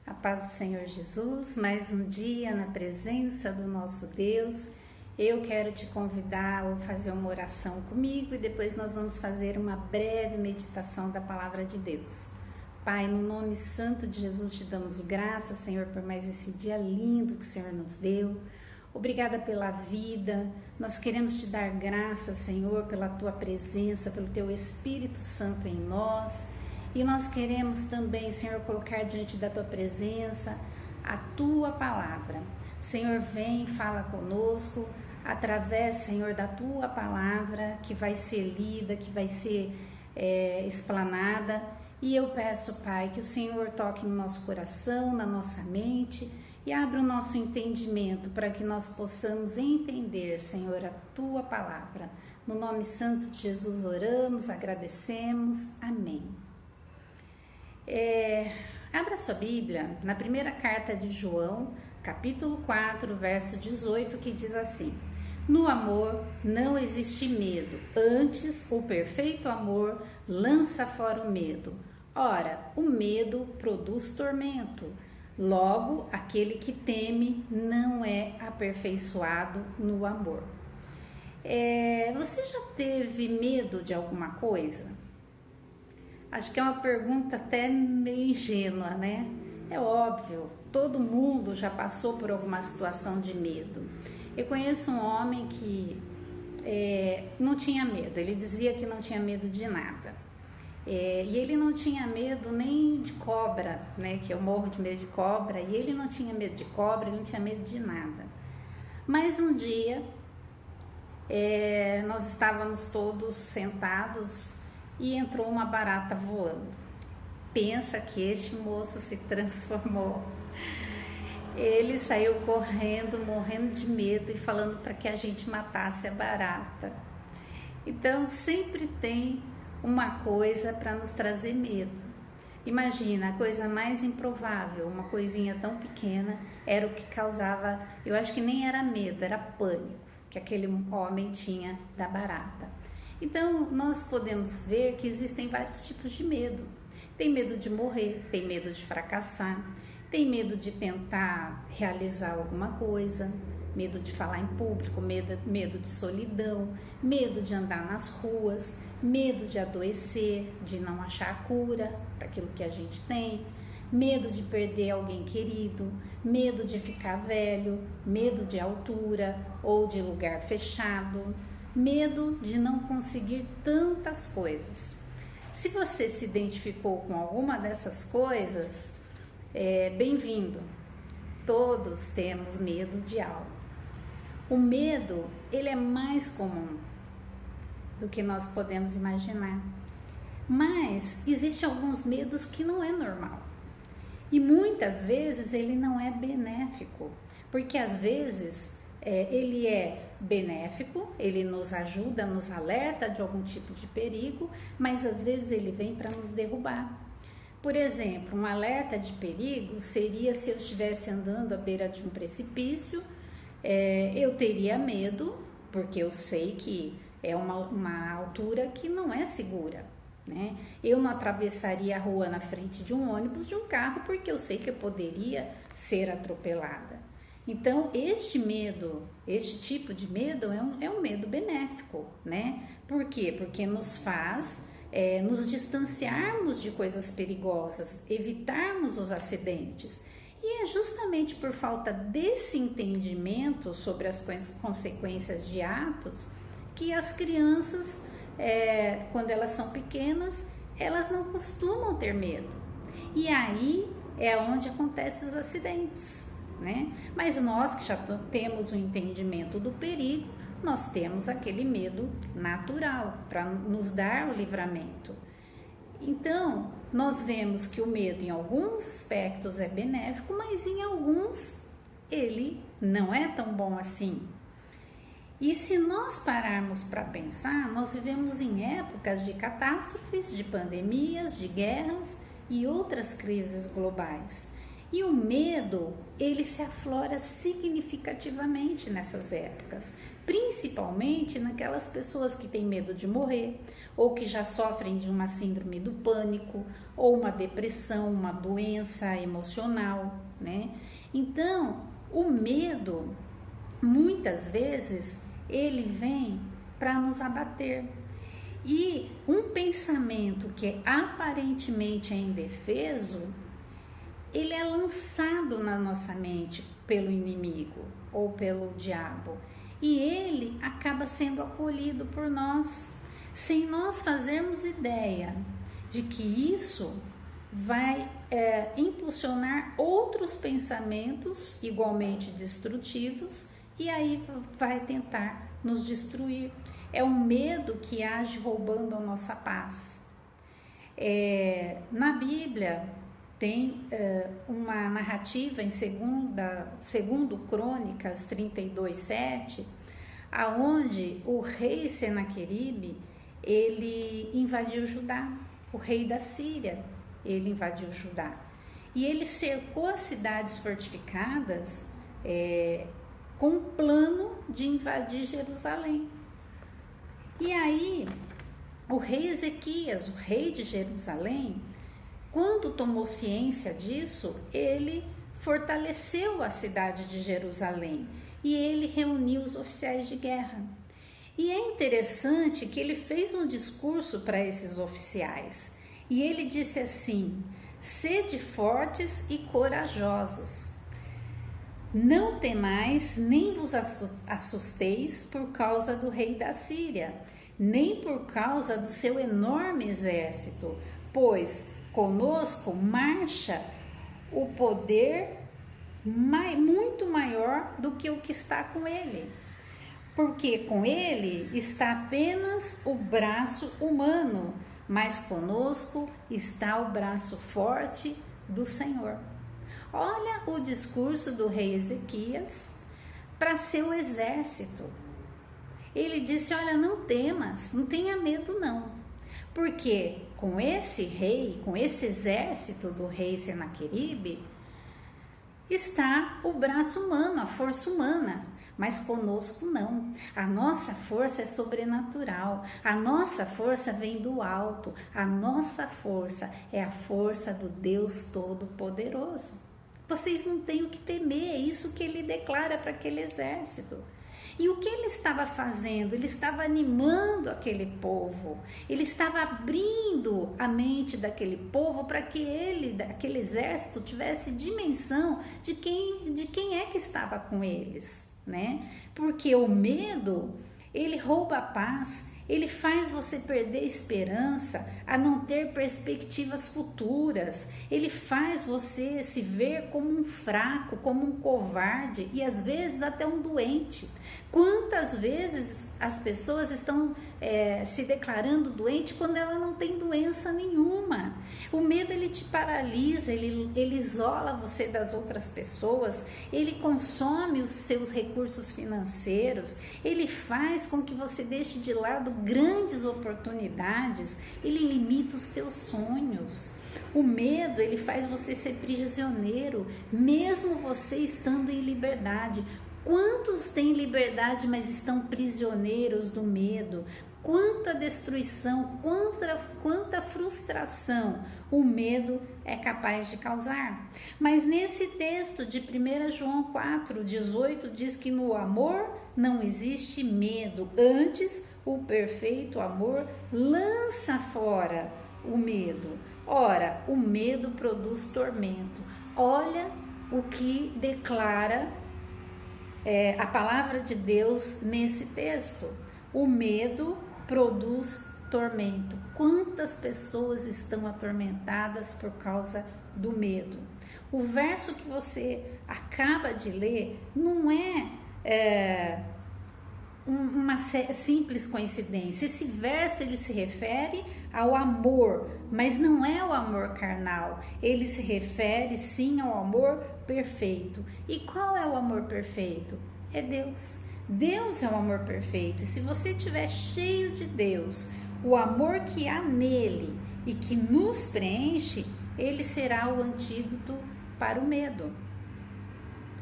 A paz do Senhor Jesus, mais um dia na presença do nosso Deus. Eu quero te convidar a fazer uma oração comigo e depois nós vamos fazer uma breve meditação da palavra de Deus. Pai, no nome santo de Jesus te damos graças, Senhor, por mais esse dia lindo que o Senhor nos deu. Obrigada pela vida. Nós queremos te dar graças, Senhor, pela tua presença, pelo teu Espírito Santo em nós. E nós queremos também, Senhor, colocar diante da tua presença a tua palavra. Senhor, vem, fala conosco através, Senhor, da tua palavra que vai ser lida, que vai ser explanada. E eu peço, Pai, que o Senhor toque no nosso coração, na nossa mente e abra o nosso entendimento para que nós possamos entender, Senhor, a tua palavra. No nome santo de Jesus oramos, agradecemos. Amém. Abra sua Bíblia na primeira carta de João, capítulo 4, verso 18, que diz assim: no amor não existe medo, antes o perfeito amor lança fora o medo. Ora, o medo produz tormento. Logo, aquele que teme não é aperfeiçoado no amor. Você já teve medo de alguma coisa? Acho que é uma pergunta até meio ingênua, né? É óbvio, todo mundo já passou por alguma situação de medo. Eu conheço um homem que não tinha medo, ele dizia que não tinha medo de nada. E ele não tinha medo nem de cobra, né? Que eu morro de medo de cobra, e ele não tinha medo de cobra, ele não tinha medo de nada. Mas um dia, nós estávamos todos sentados e entrou uma barata voando. Pensa que este moço se transformou. Ele saiu correndo, morrendo de medo e falando para que a gente matasse a barata. Então sempre tem uma coisa para nos trazer medo. Imagina, a coisa mais improvável, uma coisinha tão pequena, era o que causava, eu acho que nem era medo, era pânico que aquele homem tinha da barata. Então, nós podemos ver que existem vários tipos de medo. Tem medo de morrer, tem medo de fracassar, tem medo de tentar realizar alguma coisa, medo de falar em público, medo de solidão, medo de andar nas ruas, medo de adoecer, de não achar cura para aquilo que a gente tem, medo de perder alguém querido, medo de ficar velho, medo de altura ou de lugar fechado, medo de não conseguir tantas coisas. Se você se identificou com alguma dessas coisas, bem-vindo. Todos temos medo de algo. O medo, ele é mais comum do que nós podemos imaginar. Mas existem alguns medos que não é normal. E muitas vezes ele não é benéfico, porque às vezes ele é benéfico, ele nos ajuda, nos alerta de algum tipo de perigo, mas às vezes ele vem para nos derrubar. Por exemplo, um alerta de perigo seria se eu estivesse andando à beira de um precipício, eu teria medo, porque eu sei que é uma altura que não é segura, né? Eu não atravessaria a rua na frente de um ônibus, de um carro, porque eu sei que eu poderia ser atropelada. Então, este tipo de medo é um medo benéfico, né? Por quê? Porque nos faz nos distanciarmos de coisas perigosas, evitarmos os acidentes. E é justamente por falta desse entendimento sobre as consequências de atos que as crianças, quando elas são pequenas, elas não costumam ter medo. E aí é onde acontecem os acidentes, né? Mas nós que já temos o entendimento do perigo, nós temos aquele medo natural para nos dar o livramento. Então, nós vemos que o medo em alguns aspectos é benéfico, mas em alguns ele não é tão bom assim. E se nós pararmos para pensar, nós vivemos em épocas de catástrofes, de pandemias, de guerras e outras crises globais. E o medo, ele se aflora significativamente nessas épocas, principalmente naquelas pessoas que têm medo de morrer, ou que já sofrem de uma síndrome do pânico, ou uma depressão, uma doença emocional, né? Então, o medo, muitas vezes, ele vem para nos abater. E um pensamento que aparentemente é indefeso, ele é lançado na nossa mente pelo inimigo ou pelo diabo. E ele acaba sendo acolhido por nós, sem nós fazermos ideia de que isso vai impulsionar outros pensamentos igualmente destrutivos e aí vai tentar nos destruir. É um medo que age roubando a nossa paz. Na Bíblia tem uma narrativa em segundo Crônicas 32:7, aonde o rei Senaqueribe, ele invadiu Judá, o rei da Síria, ele invadiu Judá. E ele cercou as cidades fortificadas com o plano de invadir Jerusalém. E aí, o rei Ezequias, o rei de Jerusalém, quando tomou ciência disso, ele fortaleceu a cidade de Jerusalém e ele reuniu os oficiais de guerra. E é interessante que ele fez um discurso para esses oficiais e ele disse assim: sede fortes e corajosos, não temais nem vos assusteis por causa do rei da Síria, nem por causa do seu enorme exército, pois conosco marcha o poder muito maior do que o que está com ele, porque com ele está apenas o braço humano, mas conosco está o braço forte do Senhor. Olha o discurso do rei Ezequias para seu exército. Ele disse: olha, não temas, não tenha medo não, porque com esse rei, com esse exército do rei Senaqueribe, está o braço humano, a força humana, mas conosco não. A nossa força é sobrenatural, a nossa força vem do alto, a nossa força é a força do Deus Todo-Poderoso. Vocês não têm o que temer, é isso que ele declara para aquele exército. E o que ele estava fazendo? Ele estava animando aquele povo, ele estava abrindo a mente daquele povo para que aquele exército tivesse dimensão de quem é que estava com eles, né? Porque o medo, ele rouba a paz, ele faz você perder esperança, a não ter perspectivas futuras, ele faz você se ver como um fraco, como um covarde e às vezes até um doente. Quantas vezes as pessoas estão se declarando doente quando ela não tem doença nenhuma? O medo, ele te paralisa, ele isola você das outras pessoas, ele consome os seus recursos financeiros, ele faz com que você deixe de lado grandes oportunidades, ele limita os teus sonhos. O medo, ele faz você ser prisioneiro, mesmo você estando em liberdade. Quantos têm liberdade, mas estão prisioneiros do medo? Quanta destruição, quanta frustração o medo é capaz de causar. Mas nesse texto de 1 João 4:18 diz que no amor não existe medo, antes o perfeito amor lança fora o medo. Ora, o medo produz tormento. Olha o que declara a palavra de Deus nesse texto. O medo produz tormento. Quantas pessoas estão atormentadas por causa do medo? O verso que você acaba de ler não é uma simples coincidência. Esse verso, ele se refere ao amor, mas não é o amor carnal. Ele se refere sim ao amor perfeito. E qual é o amor perfeito? É Deus. Deus é o amor perfeito. E se você estiver cheio de Deus, o amor que há nele e que nos preenche, ele será o antídoto para o medo.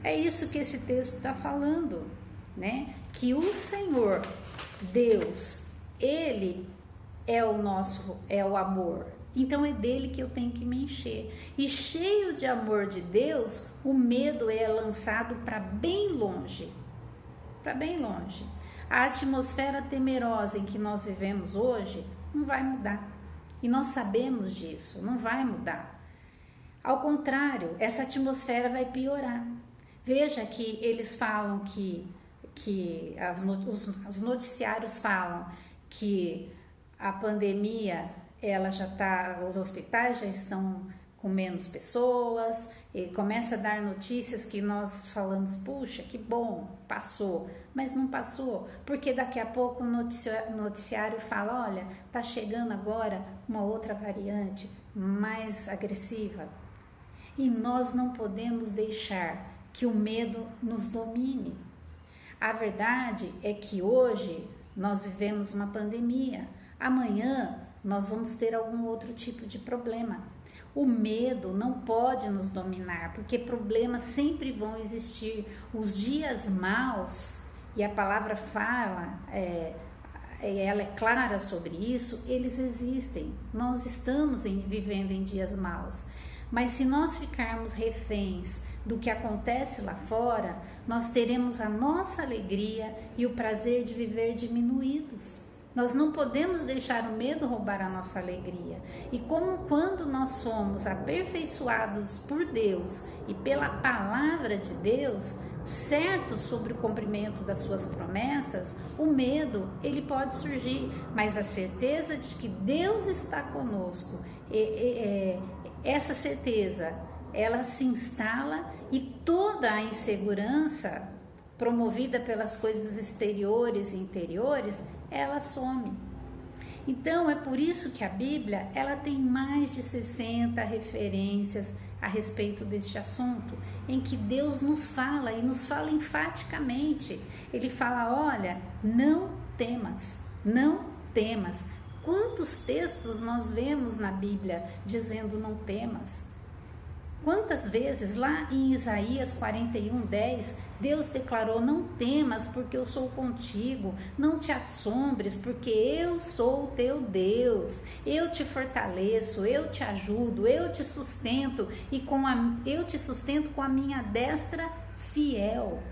É isso que esse texto está falando, né? Que o Senhor, Deus, Ele é o amor. Então é dele que eu tenho que me encher. E cheio de amor de Deus, o medo é lançado para bem longe. Para bem longe. A atmosfera temerosa em que nós vivemos hoje não vai mudar. E nós sabemos disso, não vai mudar. Ao contrário, essa atmosfera vai piorar. Veja que eles falam que os noticiários falam que a pandemia, ela já está, os hospitais já estão com menos pessoas, e começa a dar notícias que nós falamos, puxa, que bom, passou, mas não passou, porque daqui a pouco o noticiário fala, olha, está chegando agora uma outra variante mais agressiva, e nós não podemos deixar que o medo nos domine. A verdade é que hoje nós vivemos uma pandemia, amanhã nós vamos ter algum outro tipo de problema. O medo não pode nos dominar, porque problemas sempre vão existir. Os dias maus, e a palavra fala, ela é clara sobre isso, eles existem. Nós estamos vivendo em dias maus. Mas se nós ficarmos reféns do que acontece lá fora, nós teremos a nossa alegria e o prazer de viver diminuídos. Nós não podemos deixar o medo roubar a nossa alegria. E quando nós somos aperfeiçoados por Deus e pela palavra de Deus, certos sobre o cumprimento das suas promessas, o medo, ele pode surgir, mas a certeza de que Deus está conosco, essa certeza, ela se instala e toda a insegurança promovida pelas coisas exteriores e interiores, ela some. Então é por isso que a Bíblia, ela tem mais de 60 referências a respeito deste assunto, em que Deus nos fala e nos fala enfaticamente. Ele fala, olha, não temas, não temas. Quantos textos nós vemos na Bíblia dizendo não temas? Quantas vezes lá em Isaías 41:10, Deus declarou, não temas porque eu sou contigo, não te assombres porque eu sou o teu Deus, eu te fortaleço, eu te ajudo, eu te sustento eu te sustento com a minha destra fiel.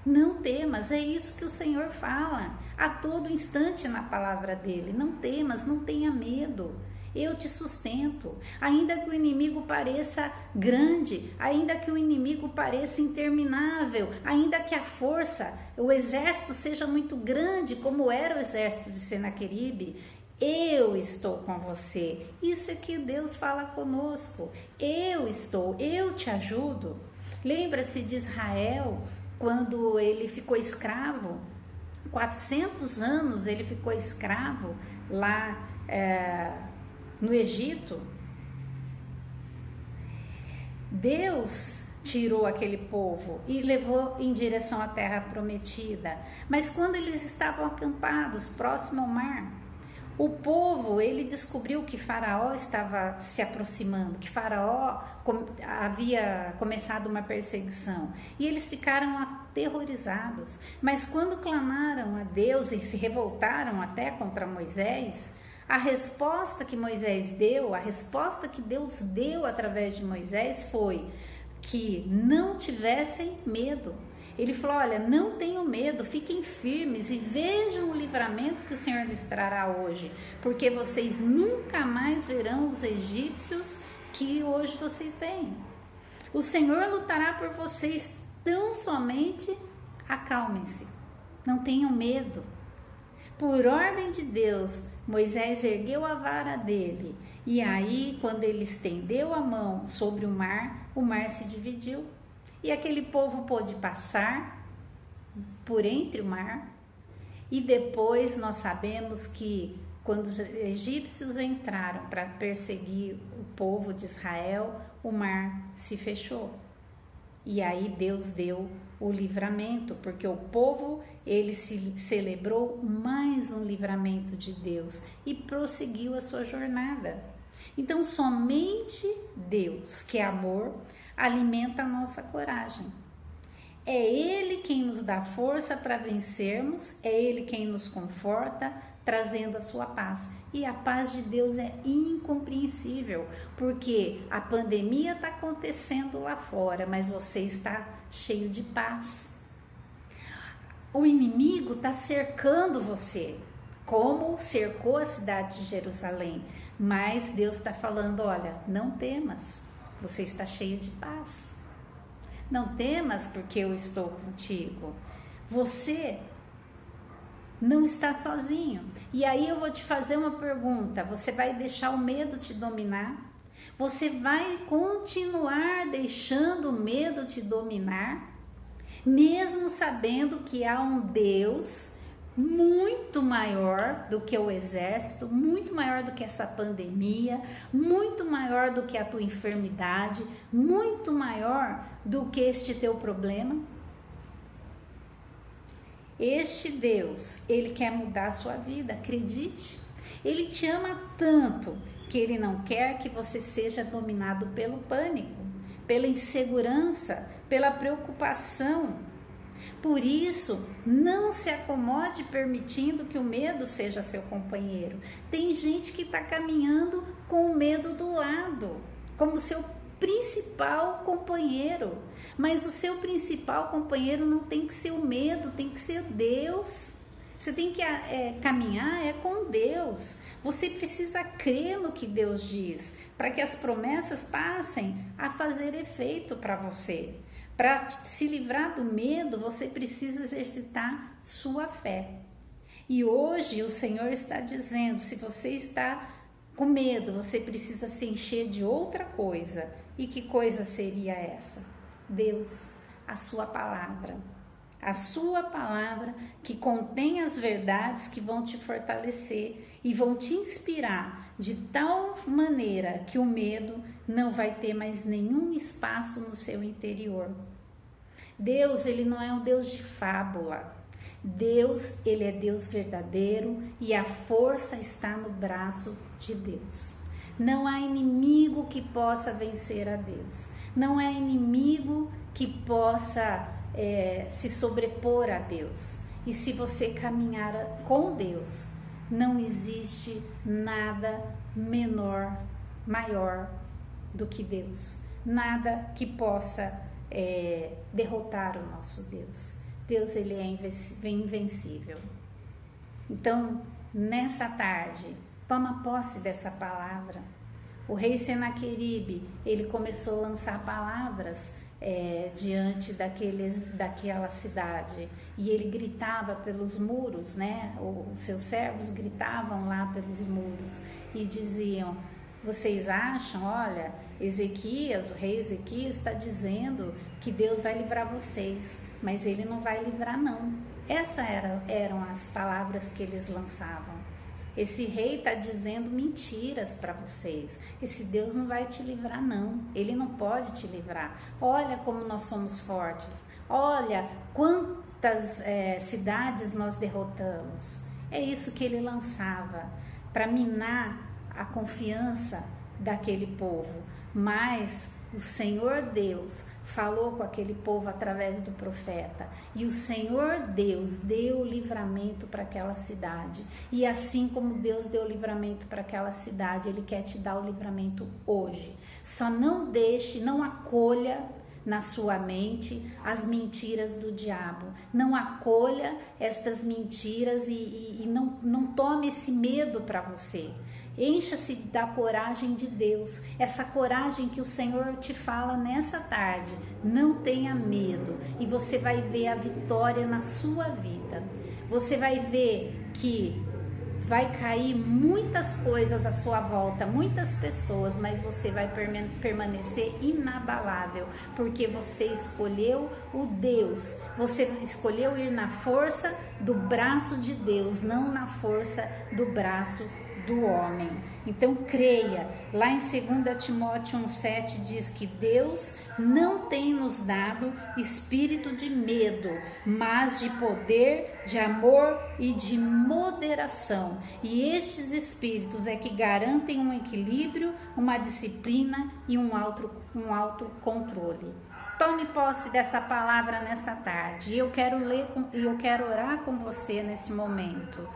Não temas, é isso que o Senhor fala a todo instante na palavra dele, não temas, não tenha medo. Eu te sustento, ainda que o inimigo pareça grande, ainda que o inimigo pareça interminável, ainda que a força, o exército seja muito grande, como era o exército de Senaqueribe, eu estou com você. Isso é que Deus fala conosco. Eu te ajudo. Lembra-se de Israel, quando ele ficou escravo, 400 anos ele ficou escravo lá no Egito. Deus tirou aquele povo e levou em direção à terra prometida, mas quando eles estavam acampados próximo ao mar, o povo, ele descobriu que Faraó estava se aproximando, que Faraó havia começado uma perseguição, e eles ficaram aterrorizados. Mas quando clamaram a Deus e se revoltaram até contra Moisés, a resposta que Moisés deu, a resposta que Deus deu através de Moisés foi que não tivessem medo. Ele falou, olha, não tenham medo, fiquem firmes e vejam o livramento que o Senhor lhes trará hoje, porque vocês nunca mais verão os egípcios que hoje vocês veem. O Senhor lutará por vocês, tão somente acalmem-se, não tenham medo. Por ordem de Deus, Moisés ergueu a vara dele, e aí, quando ele estendeu a mão sobre o mar se dividiu, e aquele povo pôde passar por entre o mar. E depois nós sabemos que quando os egípcios entraram para perseguir o povo de Israel, o mar se fechou. E aí Deus deu o livramento, porque o povo, ele se celebrou mais um livramento de Deus e prosseguiu a sua jornada. Então, somente Deus, que é amor, alimenta a nossa coragem. É Ele quem nos dá força para vencermos, é Ele quem nos conforta, trazendo a sua paz. E a paz de Deus é incompreensível, porque a pandemia está acontecendo lá fora, mas você está cheio de paz. O inimigo está cercando você, como cercou a cidade de Jerusalém. Mas Deus está falando, olha, não temas, você está cheio de paz. Não temas porque eu estou contigo. Você não está sozinho. E aí eu vou te fazer uma pergunta, você vai deixar o medo te dominar? Você vai continuar deixando o medo te dominar? Mesmo sabendo que há um Deus muito maior do que o exército, muito maior do que essa pandemia, muito maior do que a tua enfermidade, muito maior do que este teu problema. Este Deus, Ele quer mudar a sua vida, acredite. Ele te ama tanto que Ele não quer que você seja dominado pelo pânico, pela insegurança, pela preocupação. Por isso, não se acomode permitindo que o medo seja seu companheiro. Tem gente que está caminhando com o medo do lado, como seu principal companheiro. Mas o seu principal companheiro não tem que ser o medo, tem que ser Deus. Você tem que caminhar com Deus. Você precisa crer no que Deus diz, para que as promessas passem a fazer efeito para você. Para se livrar do medo, você precisa exercitar sua fé. E hoje o Senhor está dizendo, se você está com medo, você precisa se encher de outra coisa. E que coisa seria essa? Deus, a sua palavra. A sua palavra que contém as verdades que vão te fortalecer e vão te inspirar de tal maneira que o medo não vai ter mais nenhum espaço no seu interior. Deus, Ele não é um Deus de fábula. Deus, Ele é Deus verdadeiro e a força está no braço de Deus. Não há inimigo que possa vencer a Deus. Não há inimigo que possa se sobrepor a Deus. E se você caminhar com Deus, não existe nada menor, maior do que Deus. Nada que possa derrotar o nosso Deus. Deus, Ele é invencível. Então, nessa tarde, toma posse dessa palavra. O rei Senaqueribe, ele começou a lançar palavras diante daquela cidade, e ele gritava pelos muros, né? Os seus servos gritavam lá pelos muros e diziam: vocês acham, olha, Ezequias, o rei Ezequias está dizendo que Deus vai livrar vocês, mas ele não vai livrar não. Essas eram as palavras que eles lançavam. Esse rei está dizendo mentiras para vocês. Esse Deus não vai te livrar não. Ele não pode te livrar. Olha como nós somos fortes. Olha quantas cidades nós derrotamos. É isso que ele lançava para minar a confiança daquele povo. Mas o Senhor Deus falou com aquele povo através do profeta, e o Senhor Deus deu livramento para aquela cidade. E assim como Deus deu livramento para aquela cidade, Ele quer te dar o livramento hoje. Só não deixe, não acolha na sua mente as mentiras do diabo. Não acolha estas mentiras e não tome esse medo para você. Encha-se da coragem de Deus, essa coragem que o Senhor te fala nessa tarde. Não tenha medo e você vai ver a vitória na sua vida. Você vai ver que vai cair muitas coisas à sua volta, muitas pessoas, mas você vai permanecer inabalável, porque você escolheu o Deus, você escolheu ir na força do braço de Deus, não na força do braço do homem. Então creia. Lá em 2 Timóteo 1,7 diz que Deus não tem nos dado espírito de medo, mas de poder, de amor e de moderação. E estes espíritos é que garantem um equilíbrio, uma disciplina e um autocontrole. Tome posse dessa palavra nessa tarde. E eu quero ler e eu quero orar com você nesse momento.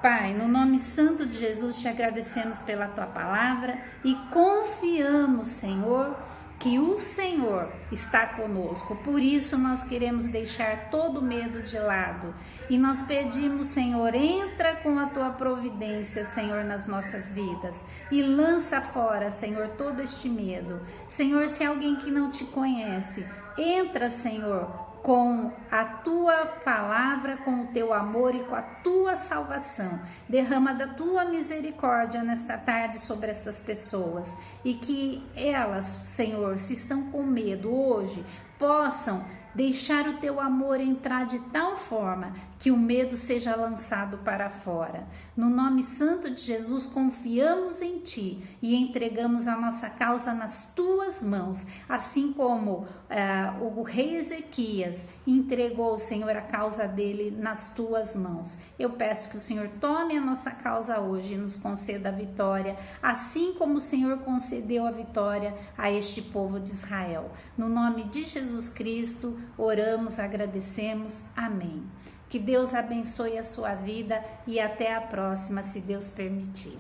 Pai, no nome santo de Jesus, te agradecemos pela tua palavra e confiamos, Senhor, que o Senhor está conosco. Por isso nós queremos deixar todo medo de lado e nós pedimos, Senhor, entra com a tua providência, Senhor, nas nossas vidas e lança fora, Senhor, todo este medo. Senhor, se alguém que não te conhece, entra, Senhor, com a tua palavra, com o teu amor e com a tua salvação. Derrama da tua misericórdia nesta tarde sobre essas pessoas e que elas, Senhor, se estão com medo hoje, possam deixar o teu amor entrar de tal forma que o medo seja lançado para fora. No nome santo de Jesus, confiamos em ti e entregamos a nossa causa nas tuas mãos, assim como o rei Ezequias entregou, Senhor, a causa dele nas tuas mãos. Eu peço que o Senhor tome a nossa causa hoje e nos conceda a vitória, assim como o Senhor concedeu a vitória a este povo de Israel. No nome de Jesus Cristo, oramos, agradecemos. Amém. Que Deus abençoe a sua vida e até a próxima, se Deus permitir.